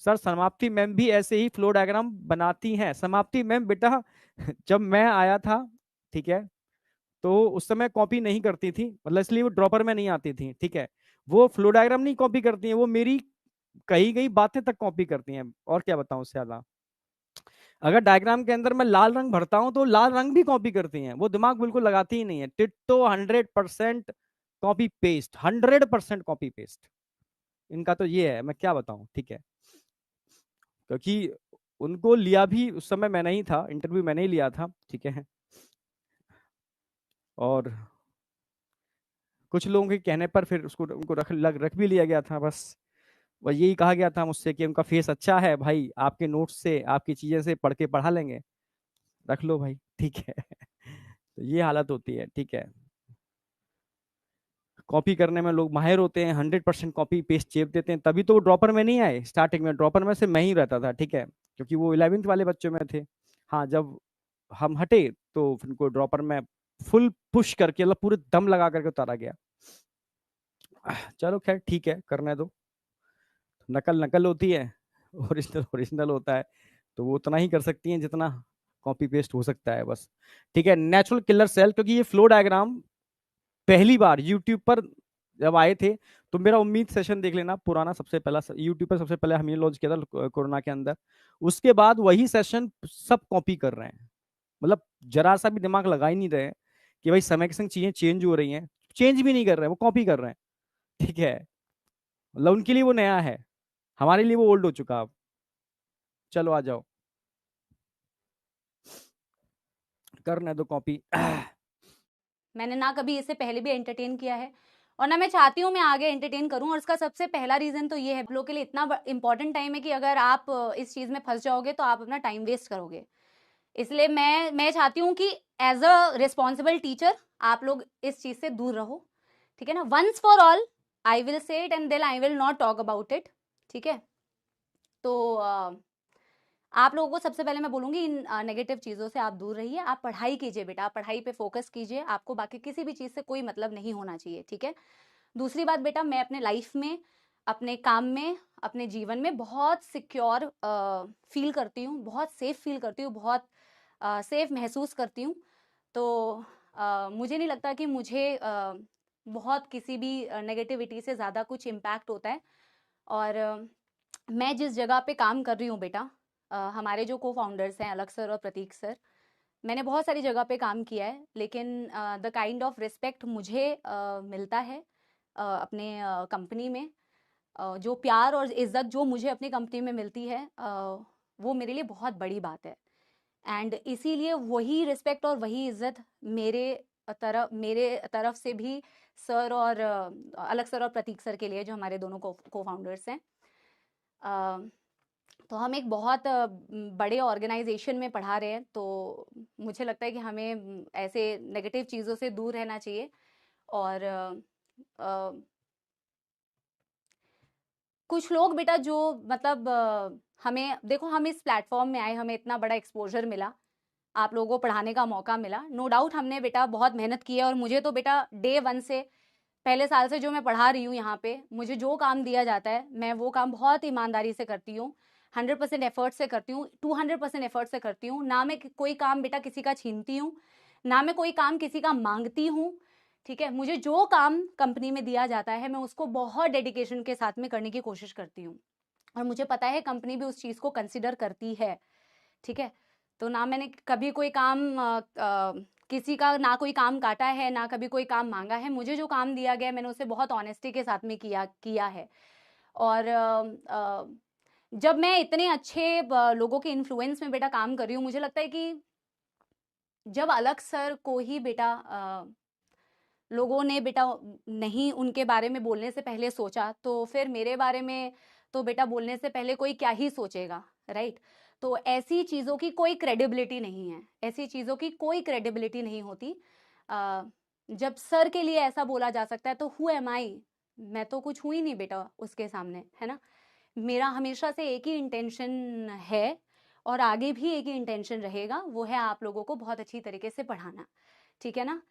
Sir समाप्ति ma'am भी ऐसे ही फ्लो डायग्राम बनाती हैं। समाप्ति मैम बेटा जब मैं आया था, ठीक है, तो उस समय कॉपी नहीं करती थी, मतलब इसलिए वो ड्रॉपर में नहीं आती थी, ठीक है। वो फ्लो डायग्राम नहीं कॉपी करती हैं, वो मेरी कही गई बातें तक कॉपी करती हैं, और क्या बताऊं उससे ज्यादा। अगर डायग्राम के अंदर मैं लाल रंग भरता हूं तो लाल रंग भी कॉपी करती हैं, वो दिमाग बिल्कुल लगाती ही नहीं है। Ditto 100% copy paste, 100% copy paste इनका तो ये है, मैं क्या बताऊं, ठीक है। क्योंकि उनको लिया भी उस समय मैंने ही था, इंटरव्यू मैंने ही लिया था, ठीक है। और कुछ लोगों के कहने पर फिर उसको उनको रख भी लिया गया था, बस। और यही कहा गया था मुझसे कि उनका फेस अच्छा है भाई, आपके नोट्स से आपकी चीजें से पढ़ के पढ़ा लेंगे, रख लो भाई, ठीक है। तो ये हालत होती है, ठीक है। कॉपी करने में लोग माहिर होते हैं, 100% कॉपी पेस्ट चेप देते हैं, तभी तो वो ड्रॉपर में नहीं आए। स्टार्टिंग में ड्रॉपर में से मैं ही रहता था, ठीक है, क्योंकि वो 11वीं वाले बच्चों में थे। हाँ, जब हम हटे तो फिर उनको ड्रॉपर में फुल पुश करके, मतलब पूरे दम लगा करके उतारा गया। चलो खैर ठीक है, करने दो। नकल नकल होती है, ओरिजिनल ओरिजिनल होता है, तो वो उतना ही कर सकती हैं जितना कॉपी पेस्ट हो सकता है, बस। ठीक है, नेचुरल किलर सेल, क्योंकि ये फ्लो डायग्राम पहली बार यूट्यूब पर जब आए थे, तो मेरा उम्मीद सेशन देख लेना पुराना, सबसे पहला यूट्यूब पर सबसे पहले हम ये लॉन्च किया था कोरोना के अंदर। उसके बाद वही सेशन सब कॉपी कर रहे हैं, मतलब जरा सा भी दिमाग लगा ही नहीं रहे कि भाई समय के संग चीजें चेंज हो रही हैं, चेंज भी नहीं कर रहे हैं, वो कॉपी कर रहे हैं, ठीक है। मतलब उनके लिए वो नया है, हमारे लिए वो ओल्ड हो चुका अब। चलो आ जाओ, करने दो कॉपी। मैंने ना कभी इससे पहले भी एंटरटेन किया है, और ना मैं चाहती हूँ मैं आगे एंटरटेन करूँ। और इसका सबसे पहला रीज़न तो ये है, आप लोग के लिए इतना इंपॉर्टेंट टाइम है कि अगर आप इस चीज़ में फंस जाओगे तो आप अपना टाइम वेस्ट करोगे। इसलिए मैं चाहती हूँ कि एज अ रिस्पॉन्सिबल टीचर आप लोग इस चीज़ से दूर रहो, ठीक है ना। Once for all I will say it and then I will not talk about it, ठीक है। तो आप लोगों को सबसे पहले मैं बोलूंगी इन नेगेटिव चीज़ों से आप दूर रहिए। आप पढ़ाई कीजिए बेटा, आप पढ़ाई पे फोकस कीजिए, आपको बाकी किसी भी चीज़ से कोई मतलब नहीं होना चाहिए, ठीक है। दूसरी बात बेटा, मैं अपने लाइफ में, अपने काम में, अपने जीवन में बहुत सिक्योर फील करती हूँ, बहुत सेफ फील करती हूँ, बहुत सेफ महसूस करती हूँ। तो मुझे नहीं लगता कि मुझे बहुत किसी भी नेगेटिविटी से ज़्यादा कुछ इम्पैक्ट होता है। और मैं जिस जगह पे काम कर रही हूँ बेटा, हमारे जो को फाउंडर्स हैं अलग सर और प्रतीक सर, मैंने बहुत सारी जगह पे काम किया है, लेकिन द काइंड ऑफ रिस्पेक्ट मुझे मिलता है अपने कंपनी में, जो प्यार और इज्जत जो मुझे अपनी कंपनी में मिलती है, वो मेरे लिए बहुत बड़ी बात है। एंड इसीलिए वही रिस्पेक्ट और वही इज्जत मेरे तरफ से भी सर और अलग सर और प्रतीक सर के लिए, जो हमारे दोनों को फाउंडर्स हैं। तो हम एक बहुत बड़े ऑर्गेनाइजेशन में पढ़ा रहे हैं, तो मुझे लगता है कि हमें ऐसे नेगेटिव चीज़ों से दूर रहना चाहिए। और अ, कुछ लोग बेटा जो मतलब हमें देखो, हम इस प्लेटफॉर्म में आए, हमें इतना बड़ा एक्सपोजर मिला, आप लोगों को पढ़ाने का मौका मिला, नो डाउट हमने बेटा बहुत मेहनत की है। और मुझे तो बेटा डे वन से, पहले साल से जो मैं पढ़ा रही हूँ यहाँ पे, मुझे जो काम दिया जाता है मैं वो काम बहुत ईमानदारी से करती हूँ, 100% एफर्ट से करती हूँ, 200% एफर्ट से करती हूँ। ना मैं कोई काम बेटा किसी का छीनती हूँ, ना मैं कोई काम किसी का मांगती हूँ, ठीक है। मुझे जो काम कंपनी में दिया जाता है मैं उसको बहुत डेडिकेशन के साथ में करने की कोशिश करती हूँ, और मुझे पता है कंपनी भी उस चीज़ को कंसिडर करती है, ठीक है। तो ना मैंने कभी कोई काम किसी का ना कोई काम काटा है, ना कभी कोई काम मांगा है। मुझे जो काम दिया गया मैंने उसे बहुत ऑनेस्टी के साथ में किया किया है। और जब मैं इतने अच्छे लोगों के इन्फ्लुएंस में बेटा काम कर रही हूँ, मुझे लगता है कि जब अलग सर को ही बेटा लोगों ने बेटा नहीं उनके बारे में बोलने से पहले सोचा, तो फिर मेरे बारे में तो बेटा बोलने से पहले कोई क्या ही सोचेगा, राइट। तो ऐसी चीज़ों की कोई क्रेडिबिलिटी नहीं है, ऐसी चीज़ों की कोई क्रेडिबिलिटी नहीं होती। जब सर के लिए ऐसा बोला जा सकता है तो हु एम आई, मैं तो कुछ हुई नहीं बेटा उसके सामने, है ना। मेरा हमेशा से एक ही इंटेंशन है, और आगे भी एक ही इंटेंशन रहेगा, वो है आप लोगों को बहुत अच्छी तरीके से पढ़ाना, ठीक है ना।